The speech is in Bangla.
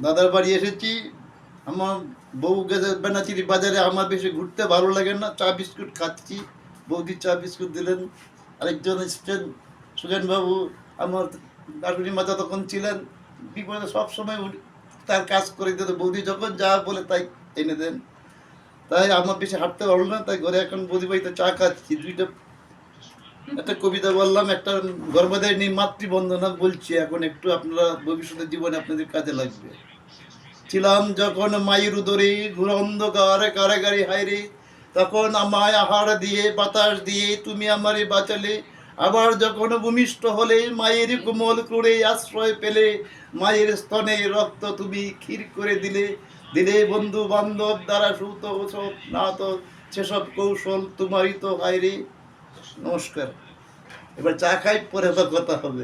দাদার বাড়ি এসেছি। আমার বউ গেছে বেনাচিরি বাজারে, আমার বেশি ঘুরতে ভালো লাগে না, চা বিস্কুট খাচ্ছি। বৌদি চা বিস্কুট দিলেন। আরেকজন এসছেন সুজনবাবু, আমার শাশুড়ি মা যতক্ষণ ছিলেন বিপদে সবসময় তার কাজ করে দিত, বৌদি যখন যা বলে তাই এনে দেন। তাই আমার বেশি হাঁটতে পারলো না, তাই ঘরে এখন বৌদি বাড়িতে চা খাচ্ছি। একটা কবিতা বললাম, একটা গর্ভধারিণী মাতৃবন্দনা বলছি এখন, একটু আপনারা ভবিষ্যতের জীবনে আপনাদের কাজে লাগবে। ছিলাম যখন মায়ের উদরে ঘোর অন্ধকার কারাগারে হায়রে, তখন আমায় আহার দিয়ে বাতাস দিয়ে তুমি আমারে বাঁচালে। আবার যখন ভূমিষ্ঠ হলে মায়ের কোমল ক্রোড়ে আশ্রয় পেলে, মায়ের স্তনে রক্ত তুমি ক্ষীর করে দিলে। দিলে বন্ধু বান্ধব দ্বারা সুত ওসব না তো সেসব কৌশল তোমারই তো হায়রে। নমস্কার। এবার চা খাই, পরে আবার কথা হবে।